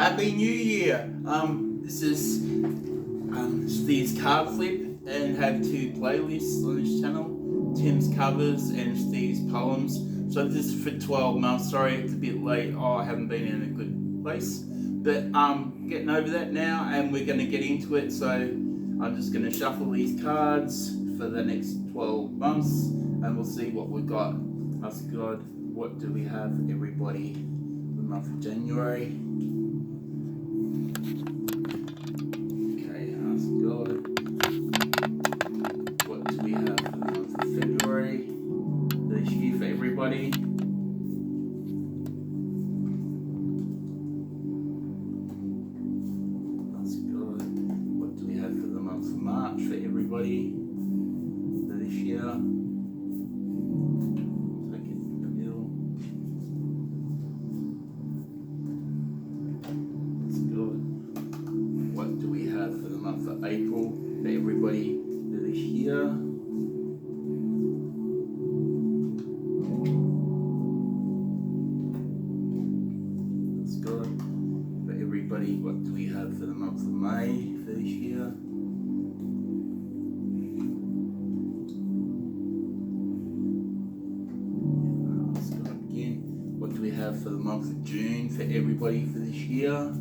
Happy New Year! This is Steve's card flip, and have two playlists on this channel: Tim's covers and Steve's poems. So this is for 12 months. Sorry, it's a bit late. I haven't been in a good place, but getting over that now, and we're going to get into it. So I'm just going to shuffle these cards for the next 12 months, and we'll see what we got. Ask God, what do we have, everybody, for the month of January? God, what do we have for the month of February this year for everybody? That's good. What do we have for the month of March for everybody for this year? Take it in the middle. That's good. What do we have for the month of April for everybody for this year? That's good. For everybody, what do we have for the month of May for this year? That's good again. What do we have for the month of June for everybody for this year?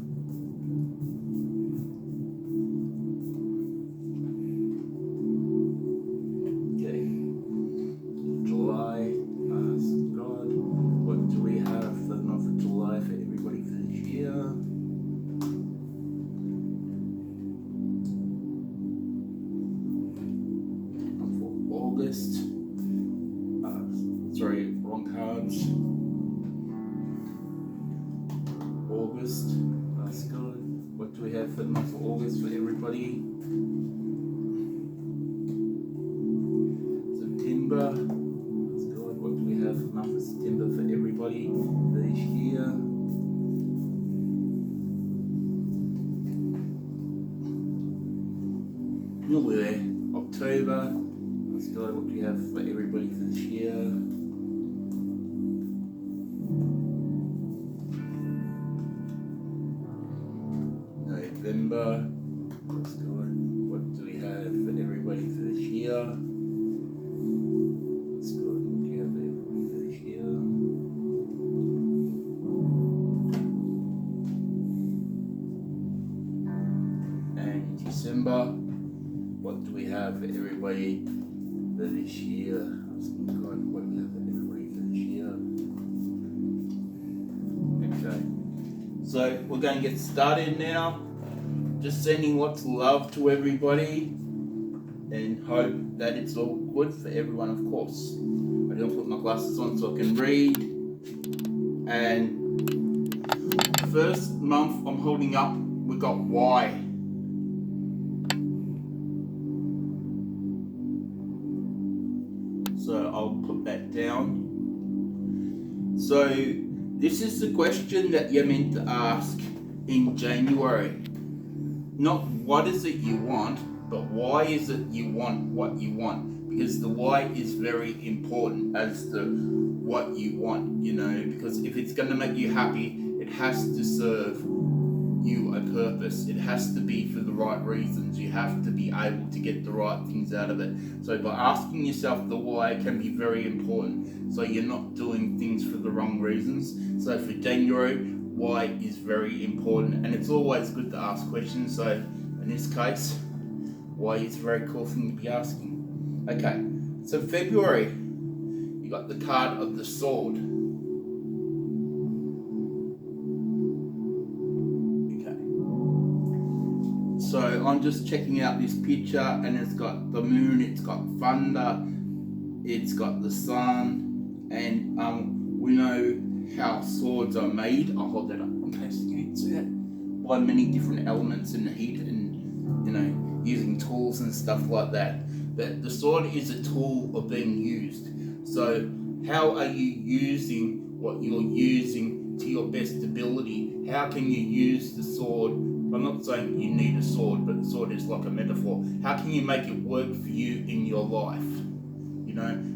Sorry, wrong cards. August, that's good. What do we have for the month of August for everybody? September, that's good. What do we have for the month of September for everybody for this year? Nearly there. October, that's good. What do we have for everybody for this year? November, that's good. What do we have for everybody for this year? That's good. What do you have for everybody for this year? And December, what do we have for everybody for this year? That's good. What do we have for everybody for this year? Okay. So we're going to get started now. Just sending lots of love to everybody and hope that it's all good for everyone, of course. I don't put my glasses on so I can read. And the first month I'm holding up, we got Y. So I'll put that down. So this is the question that you're meant to ask in January. Not what is it you want, but why is it you want what you want? Because the why is very important as to what you want, because if it's going to make you happy, it has to serve you a purpose. It has to be for the right reasons. You have to be able to get the right things out of it. So by asking yourself the why can be very important. So you're not doing things for the wrong reasons. So for January, why is very important, and it's always good to ask questions. So in this case, why is a very cool thing to be asking. Okay, so February, you got the card of the sword. Okay, so I'm just checking out this picture, and it's got the moon, it's got thunder, it's got the sun, and we know how swords are made. I'll hold that up in case you can't see that. By many different elements and heat and using tools and stuff like that. That the sword is a tool of being used. So how are you using what you're using to your best ability? How can you use the sword? I'm not saying you need a sword, but the sword is like a metaphor. How can you make it work for you in your life?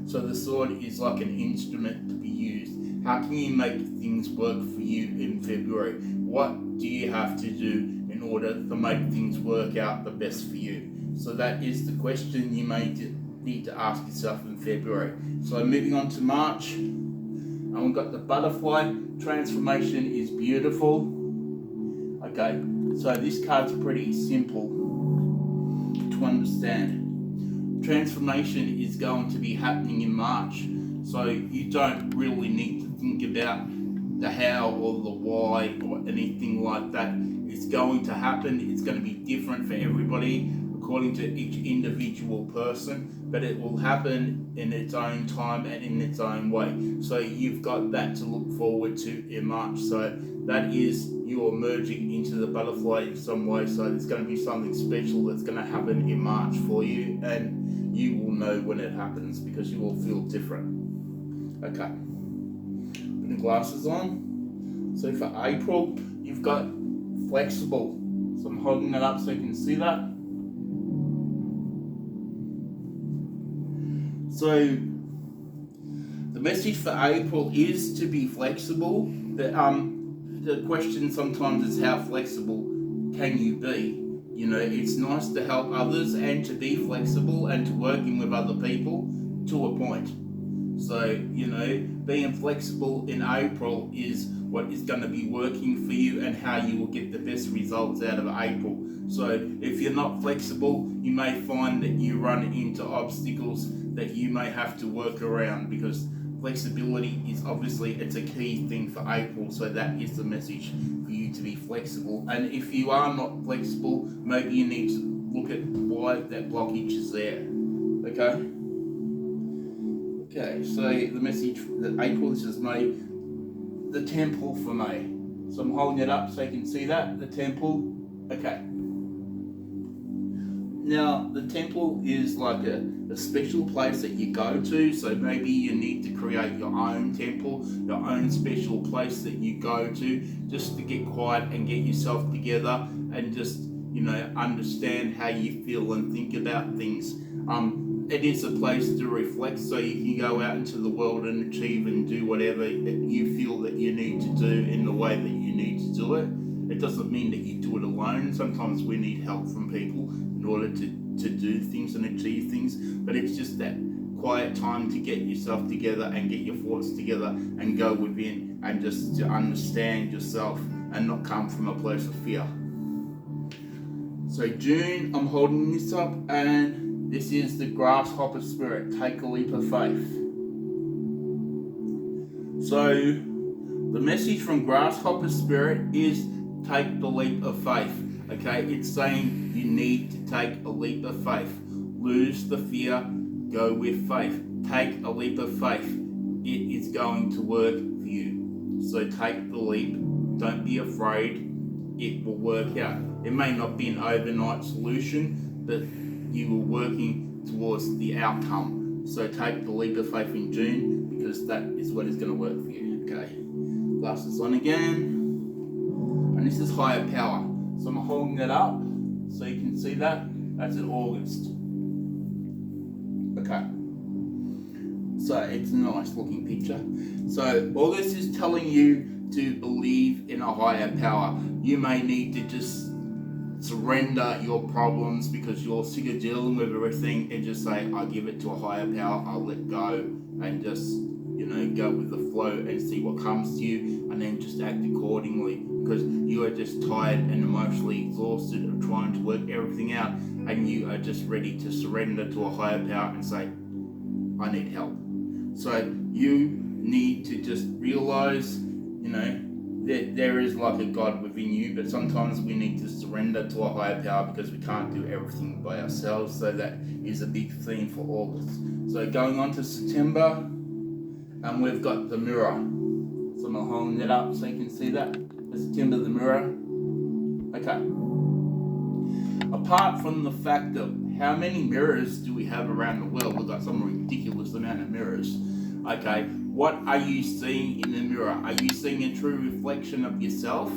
So the sword is like an instrument to be used. How can you make things work for you in February? What do you have to do in order to make things work out the best for you? So that is the question you may need to ask yourself in February. So moving on to March, and we've got the butterfly. Transformation is beautiful. Okay, so this card's pretty simple to understand. Transformation is going to be happening in March, so you don't really need to think about the how or the why or anything like that. It's going to happen. It's going to be different for everybody according to each individual person, but it will happen in its own time and in its own way. So you've got that to look forward to in March. So that is you're merging into the butterfly in some way. So there's going to be something special that's going to happen in March for you, and you will know when it happens because you will feel different. Okay, putting glasses on. So for April, you've got flexible. So I'm holding it up so you can see that. So the message for April is to be flexible. The question sometimes is how flexible can you be? You know, it's nice to help others and to be flexible and to working with other people to a point. So, you know, being flexible in April is what is going to be working for you and how you will get the best results out of April. So if you're not flexible, you may find that you run into obstacles that you may have to work around, because flexibility is obviously, it's a key thing for April. So that is the message for you to be flexible. And if you are not flexible, maybe you need to look at why that blockage is there. Okay? Okay, so the message that April, this is May, the temple for May. So I'm holding it up so you can see that, the temple. Okay. Now, the temple is like a special place that you go to, so maybe you need to create your own temple, your own special place that you go to, just to get quiet and get yourself together and just, you know, understand how you feel and think about things. It is a place to reflect, so you can go out into the world and achieve and do whatever that you feel that you need to do in the way that you need to do it. It doesn't mean that you do it alone. Sometimes we need help from people in order to do things and achieve things, but it's just that quiet time to get yourself together and get your thoughts together and go within and just to understand yourself and not come from a place of fear. So June, I'm holding this up, and this is the grasshopper spirit. Take a leap of faith. So the message from grasshopper spirit is take the leap of faith. Okay, it's saying you need to take a leap of faith. Lose the fear, go with faith. Take a leap of faith. It is going to work for you. So take the leap. Don't be afraid. It will work out. It may not be an overnight solution, but you are working towards the outcome. So take the leap of faith in June, because that is what is going to work for you. Okay, glasses on again. And this is higher power. So I'm holding that up so you can see that. That's in August. Okay. So it's a nice looking picture. So August is telling you to believe in a higher power. You may need to just surrender your problems because you're sick of dealing with everything, and just say, I give it to a higher power, I'll let go, and just, you know, go with the flow and see what comes to you, and then just act accordingly, because you are just tired and emotionally exhausted of trying to work everything out, and you are just ready to surrender to a higher power and say, I need help. So you need to just realize, you know, that there is like a God within you, but sometimes we need to surrender to a higher power because we can't do everything by ourselves. So that is a big theme for August. So going on to September, and we've got the mirror. So I'm holding it up so you can see that. September, the mirror. Okay. Apart from the fact that how many mirrors do we have around the world? We've got some ridiculous amount of mirrors. Okay, what are you seeing in the mirror? Are you seeing a true reflection of yourself?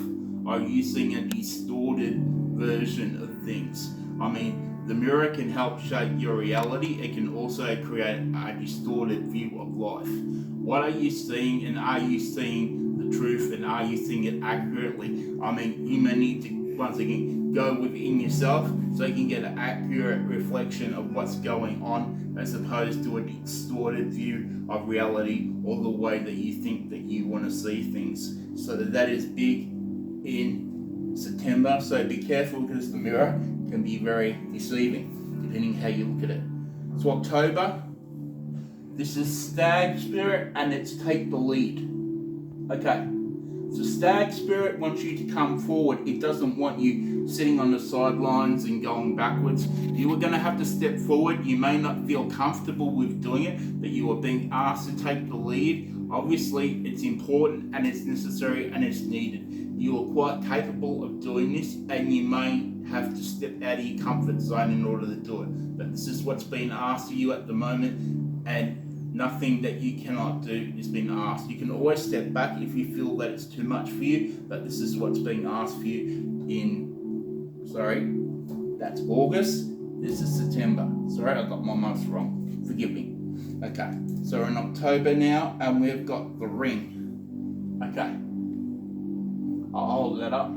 Or are you seeing a distorted version of things? I mean, the mirror can help shape your reality. It can also create a distorted view of life. What are you seeing, and are you seeing the truth, and are you seeing it accurately? I mean, you may need to, once again, go within yourself so you can get an accurate reflection of what's going on, as opposed to a distorted view of reality or the way that you think that you want to see things. So that is big in September. So be careful, because the mirror can be very deceiving depending how you look at it. So October, this is Stag Spirit, and it's Take the Lead. Okay, so Stag Spirit wants you to come forward. It doesn't want you sitting on the sidelines and going backwards. You are going to have to step forward. You may not feel comfortable with doing it, but you are being asked to take the lead. Obviously, it's important and it's necessary and it's needed. You are quite capable of doing this, and you may have to step out of your comfort zone in order to do it. But this is what's being asked of you at the moment, and nothing that you cannot do is being asked. You can always step back if you feel that it's too much for you, but this is what's being asked for you that's August. This is September. Sorry, I got my months wrong. Forgive me. Okay, so we're in October now, and we've got the ring. Okay, I'll hold that up.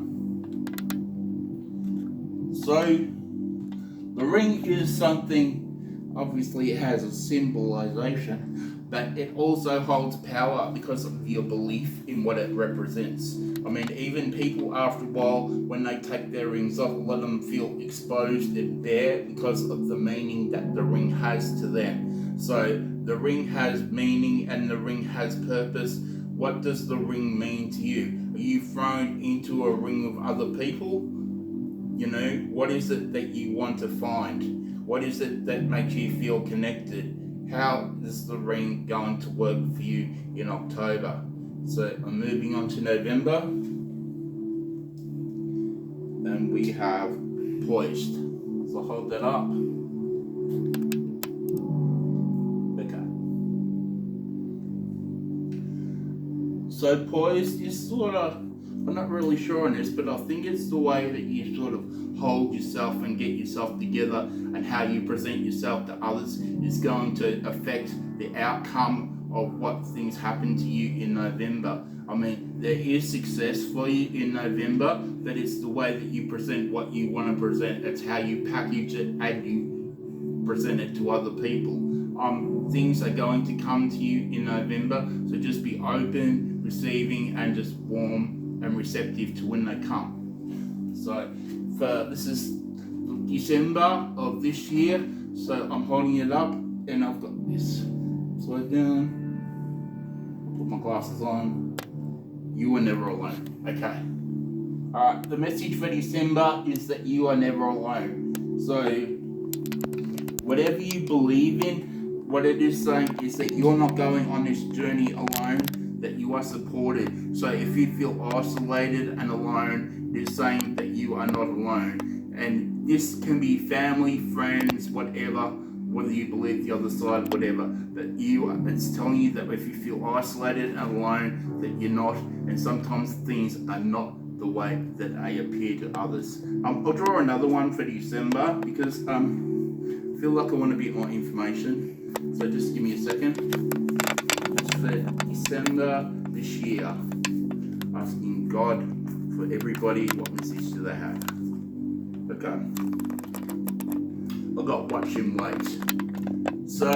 So, the ring is something, obviously it has a symbolization, but it also holds power because of your belief in what it represents. I mean, even people after a while, when they take their rings off, let them feel exposed and bare because of the meaning that the ring has to them. So the ring has meaning and the ring has purpose. What does the ring mean to you? Are you thrown into a ring of other people? You know, what is it that you want to find? What is it that makes you feel connected? How is the ring going to work for you in October? So I'm moving on to November, and we have Poised. So hold that up. Okay. So Poised is sort of, I'm not really sure on this, but I think it's the way that you sort of hold yourself and get yourself together, and how you present yourself to others is going to affect the outcome of what things happen to you in November. I mean, there is success for you in November, but it's the way that you present what you want to present. It's how you package it and you present it to other people. Things are going to come to you in November, so just be open, receiving, and just warm and receptive to when they come. So this is December of this year, so I'm holding it up, and I've got this. Slow down, put my glasses on. You are never alone. Okay. Alright, the message for December is that you are never alone. So, whatever you believe in, what it is saying is that you're not going on this journey alone, that you are supported. So if you feel isolated and alone, it is saying that you are not alone. And this can be family, friends, whatever, whether you believe the other side, whatever, that it's telling you that if you feel isolated and alone, that you're not, and sometimes things are not the way that they appear to others. I'll draw another one for December, because I feel like I want a bit more information, so just give me a second. It's for December this year, asking God for everybody, what message do they have? Okay. I've got watch and wait. So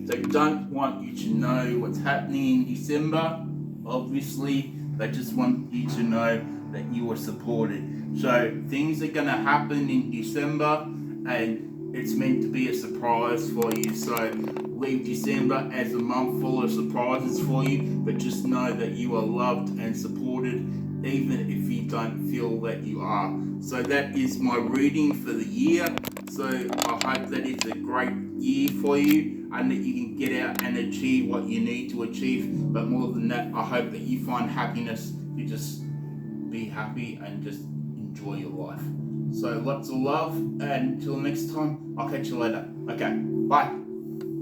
they don't want you to know what's happening in December. Obviously, they just want you to know that you are supported. So things are going to happen in December, and it's meant to be a surprise for you. So leave December as a month full of surprises for you, but just know that you are loved and supported, even if you don't feel that you are. So that is my reading for the year. So I hope that it's a great year for you, and that you can get out and achieve what you need to achieve. But more than that, I hope that you find happiness to just be happy and just enjoy your life. So lots of love, and until next time, I'll catch you later. Okay, bye.